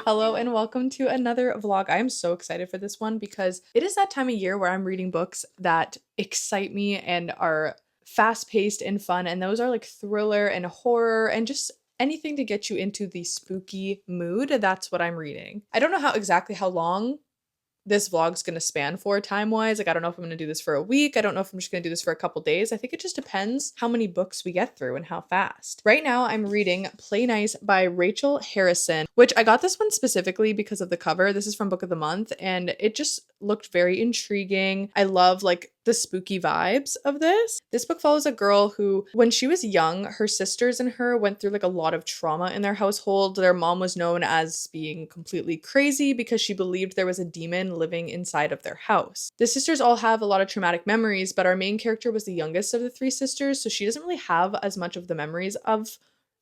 Hello and welcome to another vlog. I am so excited for this one because it is that time of year where I'm reading books that excite me and are fast-paced and fun, and those are like thriller and horror and just anything to get you into the spooky mood. That's what I'm reading. I don't know exactly how long this vlog's gonna span for time-wise. Like, I don't know if I'm gonna do this for a week. I don't know if I'm just gonna do this for a couple days. I think it just depends how many books we get through and how fast. Right now, I'm reading Play Nice by Rachel Harrison, which I got this one specifically because of the cover. This is from Book of the Month, and it just looked very intriguing. I love like the spooky vibes of this. This book follows a girl who, when she was young, her sisters and her went through like a lot of trauma in their household. Their mom was known as being completely crazy because she believed there was a demon living inside of their house. The sisters all have a lot of traumatic memories, but our main character was the youngest of the three sisters, so she doesn't really have as much of the memories of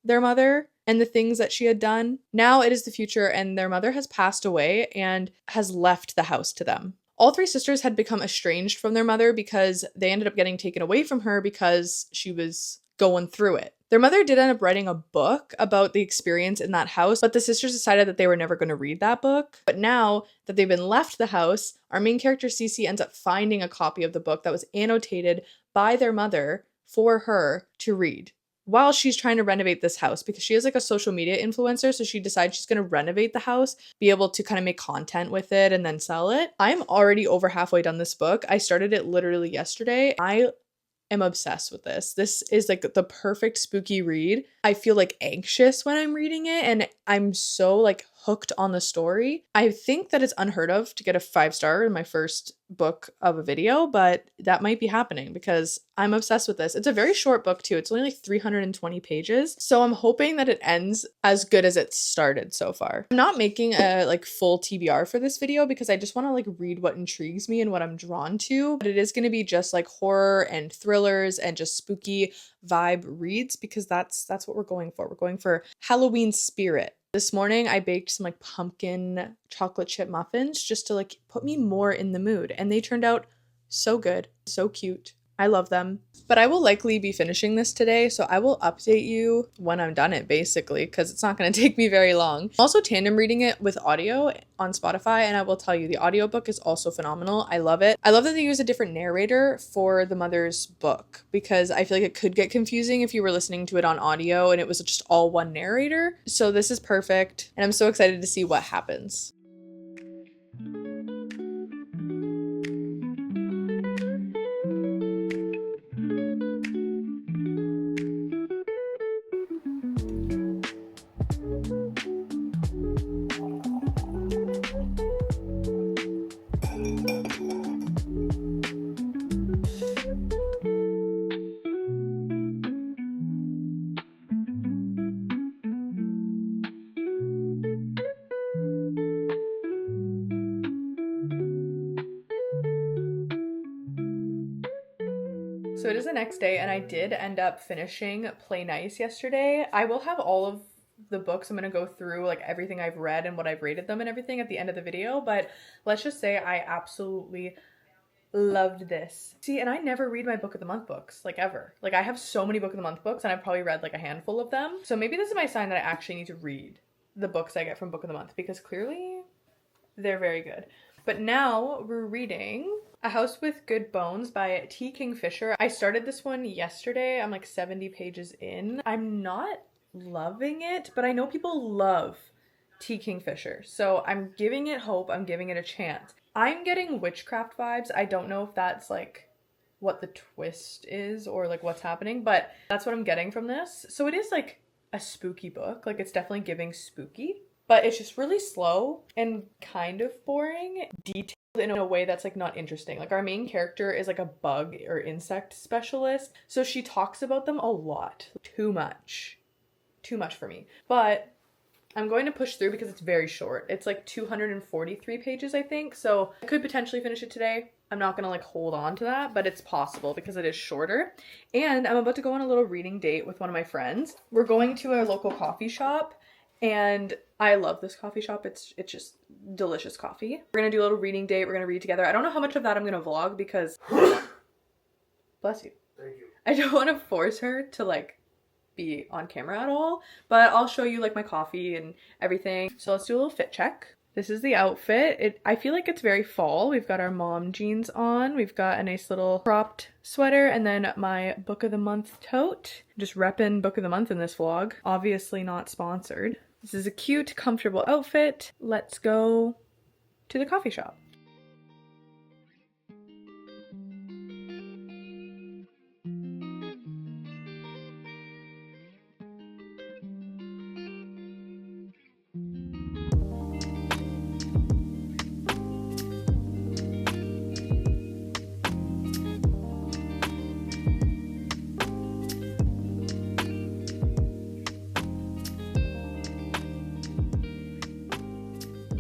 their mother and the things that she had done. Now it is the future, and their mother has passed away and has left the house to them. All three sisters had become estranged from their mother because they ended up getting taken away from her because she was going through it. Their mother did end up writing a book about the experience in that house, but the sisters decided that they were never going to read that book. But now that they've been left the house, our main character Cece ends up finding a copy of the book that was annotated by their mother for her to read while she's trying to renovate this house, because she is like a social media influencer. So she decides she's going to renovate the house, be able to kind of make content with it and then sell it. I'm already over halfway done this book. I started it literally yesterday. I am obsessed with this. This is like the perfect spooky read. I feel like anxious when I'm reading it, and I'm so like hooked on the story. I think that it's unheard of to get a 5-star in my first book of a video, but that might be happening because I'm obsessed with this. It's a very short book too. It's only like 320 pages. So I'm hoping that it ends as good as it started so far. I'm not making a like full TBR for this video because I just want to like read what intrigues me and what I'm drawn to. But it is going to be just like horror and thrillers and just spooky vibe reads because that's what we're going for. We're going for Halloween spirit. This morning I baked some like pumpkin chocolate chip muffins just to like put me more in the mood, and they turned out so good, so cute. I love them. But I will likely be finishing this today, so I will update you when I'm done it basically, because it's not going to take me very long. I'm also tandem reading it with audio on Spotify, and I will tell you the audiobook is also phenomenal. I love it. I love that they use a different narrator for the mother's book because I feel like it could get confusing if you were listening to it on audio and it was just all one narrator. So this is perfect, and I'm so excited to see what happens. So it is the next day, and I did end up finishing Play Nice yesterday. I will have all of the books. I'm going to go through like everything I've read and what I've rated them and everything at the end of the video, but let's just say I absolutely loved this. See, and I never read my Book of the Month books, like ever. Like I have so many Book of the Month books, and I've probably read like a handful of them. So maybe this is my sign that I actually need to read the books I get from Book of the Month because clearly they're very good. But now we're reading A House with Good Bones by T. Kingfisher. I started this one yesterday. I'm like 70 pages in. I'm not loving it, but I know people love T. Kingfisher. So I'm giving it hope. I'm giving it a chance. I'm getting witchcraft vibes. I don't know if that's like what the twist is or like what's happening, but that's what I'm getting from this. So it is like a spooky book. Like it's definitely giving spooky, but it's just really slow and kind of boring, detailed in a way that's like not interesting. Like our main character is like a bug or insect specialist, so she talks about them a lot. Too much for me. But I'm going to push through because it's very short. It's like 243 pages, I think, so I could potentially finish it today. I'm not gonna like hold on to that, but it's possible because it is shorter. And I'm about to go on a little reading date with one of my friends. We're going to a local coffee shop, and I love this coffee shop. It's just delicious coffee. We're gonna do a little reading date. We're gonna read together. I don't know how much of that I'm gonna vlog because bless you. Thank you. I don't want to force her to like be on camera at all, but I'll show you like my coffee and everything. So let's do a little fit check. This is the outfit. I feel like it's very fall. We've got our mom jeans on. We've got a nice little cropped sweater and then my book of the month tote. Just repping book of the month in this vlog. Obviously not sponsored. This is a cute, comfortable outfit. Let's go to the coffee shop.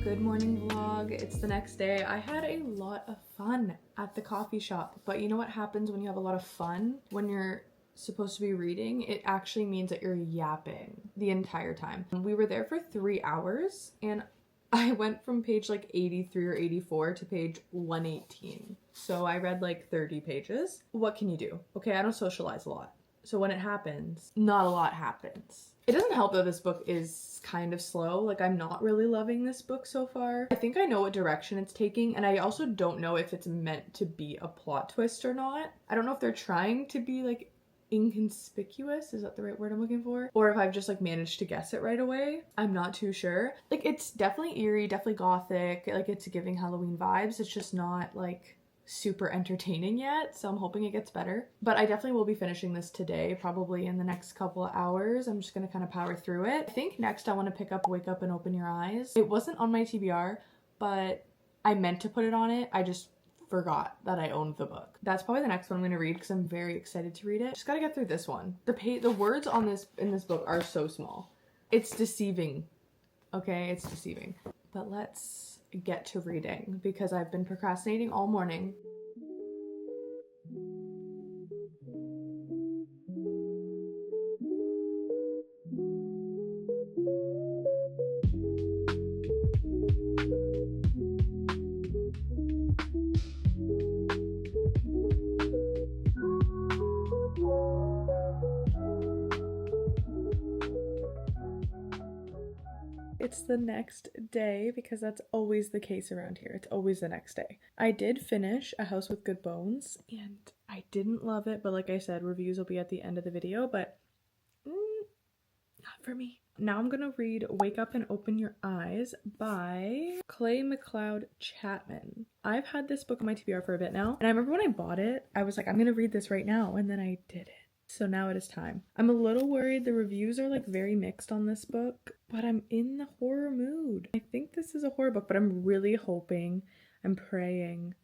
Good morning vlog. It's the next day. I had a lot of fun at the coffee shop, but you know what happens when you have a lot of fun? When you're supposed to be reading, it actually means that you're yapping the entire time. We were there for 3 hours and I went from page like 83 or 84 to page 118. So I read like 30 pages. What can you do? Okay, I don't socialize a lot. So when it happens, not a lot happens. It doesn't help that this book is kind of slow. Like, I'm not really loving this book so far. I think I know what direction it's taking, and I also don't know if it's meant to be a plot twist or not. I don't know if they're trying to be like inconspicuous, is that the right word I'm looking for? Or if I've just like managed to guess it right away. I'm not too sure. Like, it's definitely eerie, definitely gothic, like it's giving Halloween vibes. It's just not like super entertaining yet, so I'm hoping it gets better. But I definitely will be finishing this today, probably in the next couple of hours. I'm just gonna kind of power through it. I think next I want to pick up Wake Up and Open Your Eyes. It wasn't on my TBR, but I meant to put it on it. I just forgot that I owned the book. That's probably the next one I'm gonna read because I'm very excited to read it. Just gotta get through this one. The words on in this book are so small. It's deceiving. Okay, it's deceiving. But let's get to reading because I've been procrastinating all morning. It's the next day because that's always the case around here. It's always the next day. I did finish A House with Good Bones and I didn't love it, but like I said, reviews will be at the end of the video, but not for me. Now I'm gonna read Wake Up and Open Your Eyes by Clay McLeod Chapman. I've had this book in my TBR for a bit now, and I remember when I bought it, I was like, I'm gonna read this right now, and then I did it. So now it is time. I'm a little worried. The reviews are like very mixed on this book, but I'm in the horror mood. I think this is a horror book, but I'm really hoping, I'm praying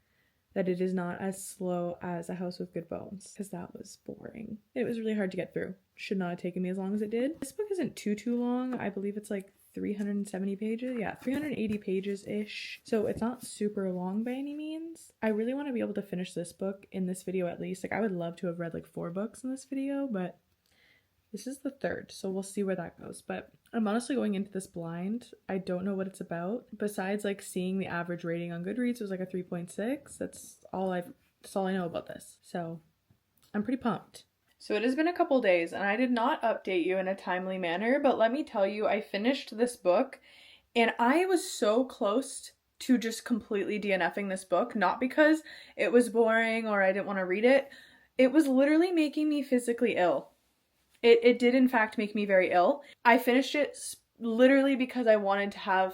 that it is not as slow as A House with Good Bones, because that was boring. It was really hard to get through. Should not have taken me as long as it did. This book isn't too long. I believe it's like 370 pages. Yeah, 380 pages-ish. So it's not super long by any means. I really want to be able to finish this book in this video at least. Like, I would love to have read like 4 books in this video, but this is the 3rd, so we'll see where that goes. But I'm honestly going into this blind. I don't know what it's about. Besides like seeing the average rating on Goodreads was like a 3.6. That's all I know about this. So I'm pretty pumped. So it has been a couple days and I did not update you in a timely manner, but let me tell you, I finished this book and I was so close to just completely DNFing this book, not because it was boring or I didn't want to read it. It was literally making me physically ill. It did in fact make me very ill. I finished it literally because I wanted to have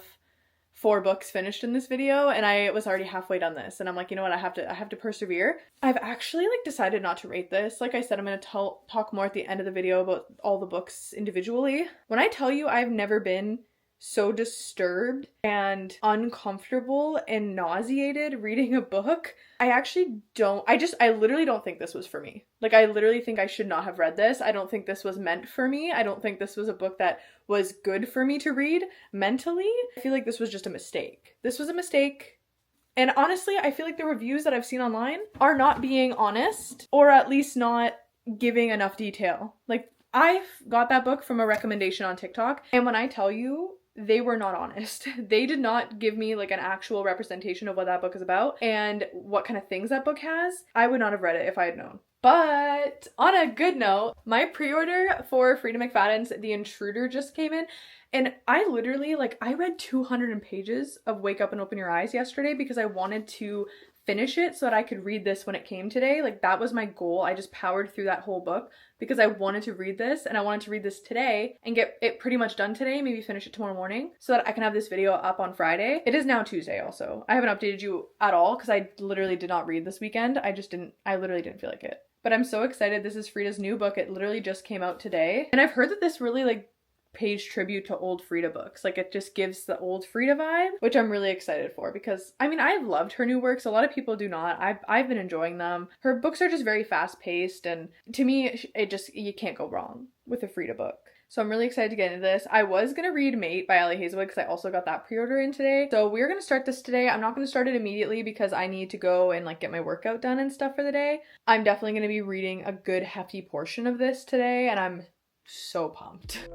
4 books finished in this video and I was already halfway done this and I'm like, you know what, I have to persevere. I've actually like decided not to rate this. Like I said, I'm going to talk more at the end of the video about all the books individually. When I tell you I've never been so disturbed and uncomfortable and nauseated reading a book, I literally don't think this was for me. Like, I literally think I should not have read this. I don't think this was meant for me. I don't think this was a book that was good for me to read mentally. I feel like this was just a mistake. This was a mistake. And honestly, I feel like the reviews that I've seen online are not being honest, or at least not giving enough detail. Like, I got that book from a recommendation on TikTok, and when I tell you, they were not honest. They did not give me like an actual representation of what that book is about and what kind of things that book has. I would not have read it if I had known. But on a good note, my pre-order for Frida McFadden's The Intruder just came in. And I literally, like, I read 200 pages of Wake Up and Open Your Eyes yesterday because I wanted to finish it so that I could read this when it came today. Like, that was my goal. I just powered through that whole book because I wanted to read this, and I wanted to read this today and get it pretty much done today, maybe finish it tomorrow morning so that I can have this video up on Friday. It is now Tuesday also. I haven't updated you at all because I literally did not read this weekend. I literally didn't feel like it. But I'm so excited. This is Frida's new book. It literally just came out today. And I've heard that this really like pays tribute to old Frida books. Like, it just gives the old Frida vibe, which I'm really excited for because, I mean, I've loved her new works. A lot of people do not. I've been enjoying them. Her books are just very fast paced, and to me, you can't go wrong with a Frida book. So I'm really excited to get into this. I was going to read Mate by Ali Hazelwood because I also got that pre-order in today. So we're going to start this today. I'm not going to start it immediately because I need to go and like get my workout done and stuff for the day. I'm definitely going to be reading a good hefty portion of this today, and I'm so pumped.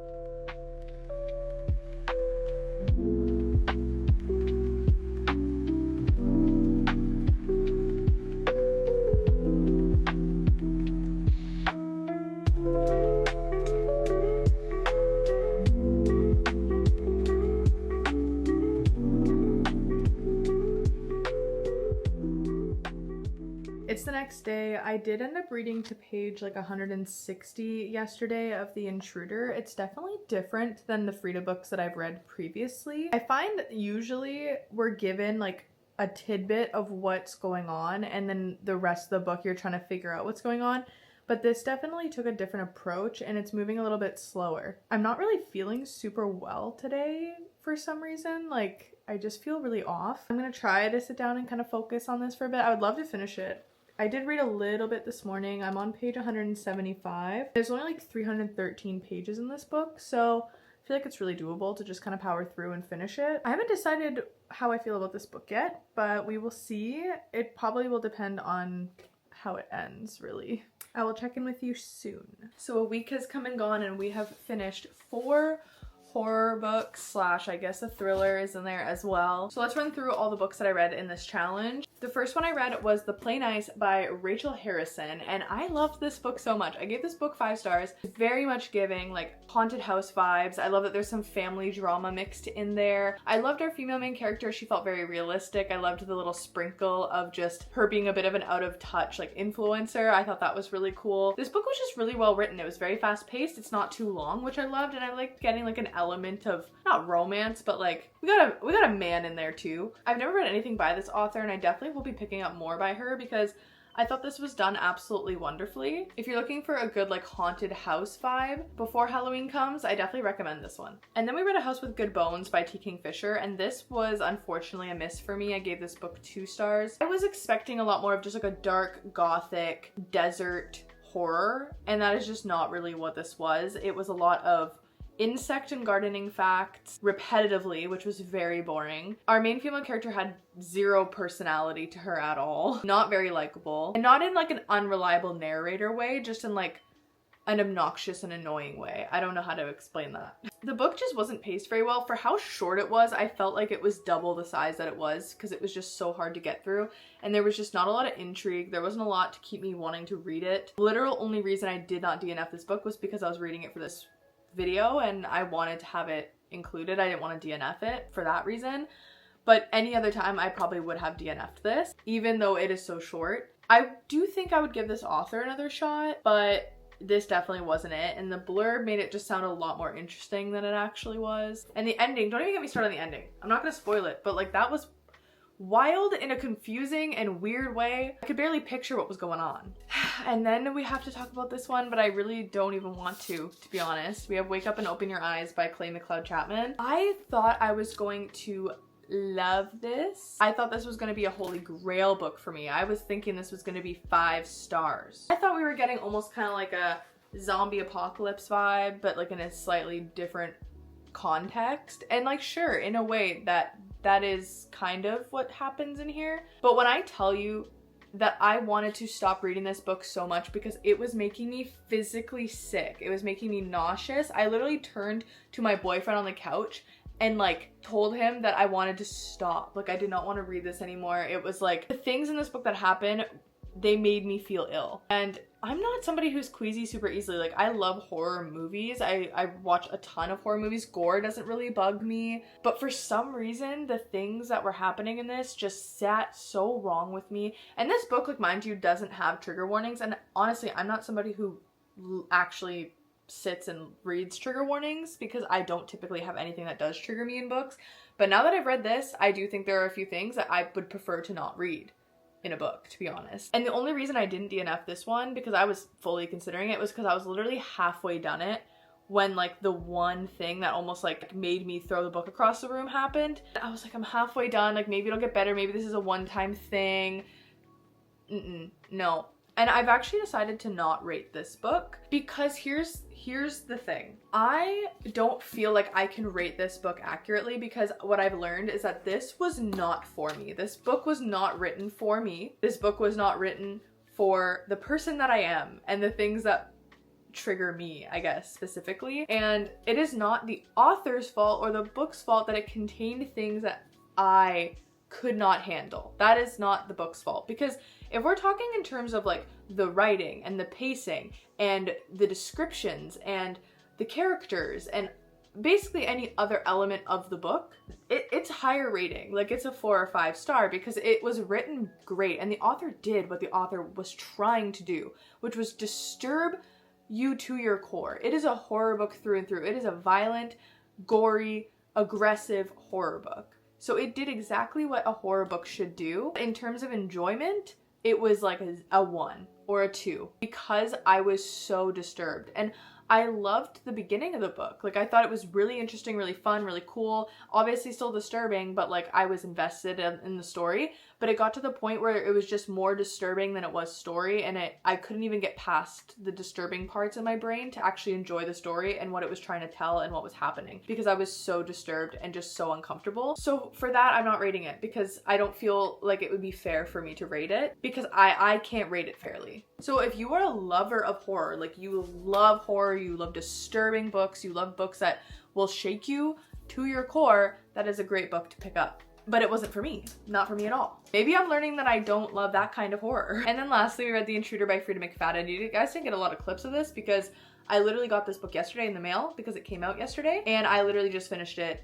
It's the next day. I did end up reading to page like 160 yesterday of The Intruder. It's definitely different than the Frida books that I've read previously. I find usually we're given like a tidbit of what's going on, and then the rest of the book you're trying to figure out what's going on. But this definitely took a different approach, and it's moving a little bit slower. I'm not really feeling super well today for some reason. Like, I just feel really off. I'm gonna try to sit down and kind of focus on this for a bit. I would love to finish it. I did read a little bit this morning. I'm on page 175. There's only like 313 pages in this book, so I feel like it's really doable to just kind of power through and finish it. I haven't decided how I feel about this book yet, but we will see. It probably will depend on how it ends, really. I will check in with you soon. So a week has come and gone, and we have finished 4 horror books slash I guess a thriller is in there as well. So let's run through all the books that I read in this challenge. The first one I read was The Plain Ice by Rachel Harrison, and I loved this book so much. I gave this book 5 stars. Very much giving like haunted house vibes. I love that there's some family drama mixed in there. I loved our female main character. She felt very realistic. I loved the little sprinkle of just her being a bit of an out of touch like influencer. I thought that was really cool. This book was just really well written. It was very fast paced. It's not too long, which I loved, and I liked getting like an element of not romance, but like we got a man in there too. I've never read anything by this author, and I definitely will be picking up more by her because I thought this was done absolutely wonderfully. If you're looking for a good like haunted house vibe before Halloween comes, I definitely recommend this one. And then we read A House with Good Bones by T. Kingfisher, and this was unfortunately a miss for me. I gave this book 2 stars. I was expecting a lot more of just like a dark gothic desert horror, and that is just not really what this was. It was a lot of insect and gardening facts repetitively, which was very boring. Our main female character had 0 personality to her at all. Not very likable, and not in like an unreliable narrator way, just in like an obnoxious and annoying way. I don't know how to explain that. The book just wasn't paced very well. For how short it was, I felt like it was double the size that it was because it was just so hard to get through, and there was just not a lot of intrigue. There wasn't a lot to keep me wanting to read it. Literal only reason I did not DNF this book was because I was reading it for this video and I wanted to have it included. I didn't want to DNF it for that reason, but any other time I probably would have DNF'd this, even though it is so short. I do think I would give this author another shot, but this definitely wasn't it, and the blurb made it just sound a lot more interesting than it actually was. And the ending, don't even get me started on the ending. I'm not gonna spoil it, but like that was wild in a confusing and weird way. I could barely picture what was going on. And then we have to talk about this one, but I really don't even want to be honest. We have Wake Up and Open Your Eyes by Clay McLeod Chapman. I thought I was going to love this. I thought this was going to be a holy grail book for me. I was thinking this was going to be 5 stars. I thought we were getting almost kind of like a zombie apocalypse vibe, but like in a slightly different context. And like, sure, in a way that is kind of what happens in here. But when I tell you that I wanted to stop reading this book so much because it was making me physically sick, it was making me nauseous, I literally turned to my boyfriend on the couch and like told him that I wanted to stop. Like I did not want to read this anymore. It was like the things in this book that happen, they made me feel ill. And I'm not somebody who's queasy super easily. Like I love horror movies. I watch a ton of horror movies. Gore doesn't really bug me. But for some reason, the things that were happening in this just sat so wrong with me. And this book, like mind you, doesn't have trigger warnings. And honestly, I'm not somebody who actually sits and reads trigger warnings because I don't typically have anything that does trigger me in books. But now that I've read this, I do think there are a few things that I would prefer to not read in a book, to be honest. And the only reason I didn't DNF this one, because I was fully considering it, was because I was literally halfway done it when like the one thing that almost like made me throw the book across the room happened. I was like, I'm halfway done, like maybe it'll get better, maybe this is a one-time thing. No. And I've actually decided to not rate this book because here's the thing. I don't feel like I can rate this book accurately because what I've learned is that this was not for me. This book was not written for me. This book was not written for the person that I am and the things that trigger me, I guess, specifically. And it is not the author's fault or the book's fault that it contained things that I could not handle. That is not the book's fault, because if we're talking in terms of like the writing and the pacing and the descriptions and the characters and basically any other element of the book, it's higher rating. Like it's a 4 or 5 star because it was written great and the author did what the author was trying to do, which was disturb you to your core. It is a horror book through and through. It is a violent, gory, aggressive horror book. So it did exactly what a horror book should do. In terms of enjoyment, it was like a 1 or a 2 because I was so disturbed. And I loved the beginning of the book. Like I thought it was really interesting, really fun, really cool. Obviously still disturbing, but like I was invested in the story. But it got to the point where it was just more disturbing than it was story, and I couldn't even get past the disturbing parts in my brain to actually enjoy the story and what it was trying to tell and what was happening, because I was so disturbed and just so uncomfortable. So for that, I'm not rating it because I don't feel like it would be fair for me to rate it, because I can't rate it fairly. So if you are a lover of horror, like you love horror, you love disturbing books, you love books that will shake you to your core, that is a great book to pick up. But it wasn't for me. Not for me at all. Maybe I'm learning that I don't love that kind of horror. And then lastly, we read The Intruder by Frida McFadden. You guys didn't get a lot of clips of this because I literally got this book yesterday in the mail because it came out yesterday. And I literally just finished it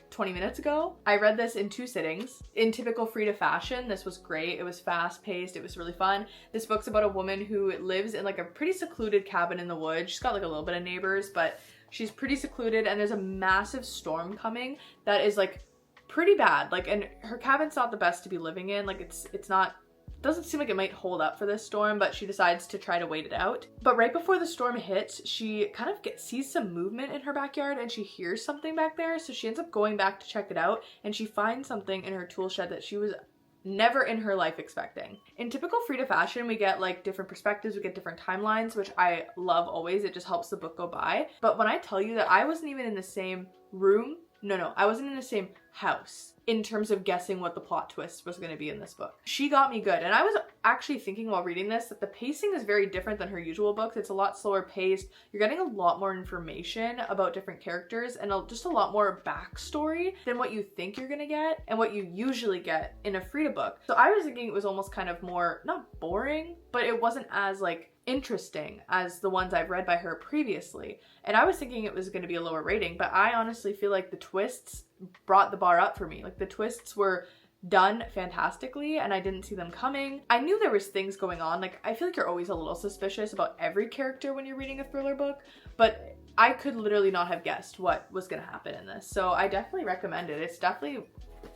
20 minutes ago. I read this in 2 sittings. In typical Frida fashion, this was great. It was fast paced. It was really fun. This book's about a woman who lives in like a pretty secluded cabin in the woods. She's got like a little bit of neighbors, but she's pretty secluded, and there's a massive storm coming that is like pretty bad. Like, and her cabin's not the best to be living in. Like it's not, doesn't seem like it might hold up for this storm, but she decides to try to wait it out. But right before the storm hits, she kind of sees some movement in her backyard and she hears something back there. So she ends up going back to check it out, and she finds something in her tool shed that she was never in her life expecting. In typical Frida fashion, we get like different perspectives, we get different timelines, which I love always. It just helps the book go by. But when I tell you that I wasn't even in the same room, no, I wasn't in the same house in terms of guessing what the plot twist was going to be in this book. She got me good. And I was actually thinking while reading this that the pacing is very different than her usual books. It's a lot slower paced. You're getting a lot more information about different characters and just a lot more backstory than what you think you're going to get and what you usually get in a Frida book. So I was thinking it was almost kind of more, not boring, but it wasn't as like interesting as the ones I've read by her previously. And I was thinking it was going to be a lower rating, but I honestly feel like the twists brought the bar up for me. Like the twists were done fantastically and I didn't see them coming. I knew there was things going on. Like I feel like you're always a little suspicious about every character when you're reading a thriller book, but I could literally not have guessed what was going to happen in this. So I definitely recommend it. It's definitely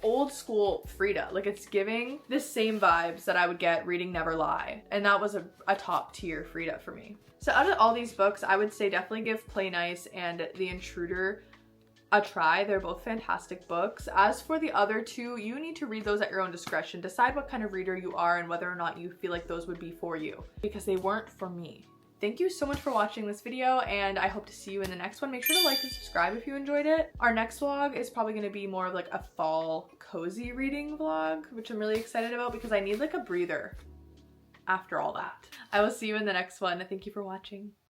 old school Frida. Like it's giving the same vibes that I would get reading Never Lie, and that was a top tier Frida for me. So out of all these books, I would say definitely give Play Nice and The Intruder a try. They're both fantastic books. As for the other 2, you need to read those at your own discretion. Decide what kind of reader you are and whether or not you feel like those would be for you, because they weren't for me. Thank you so much for watching this video, and I hope to see you in the next one. Make sure to like and subscribe if you enjoyed it. Our next vlog is probably going to be more of like a fall cozy reading vlog, which I'm really excited about because I need like a breather after all that. I will see you in the next one. Thank you for watching.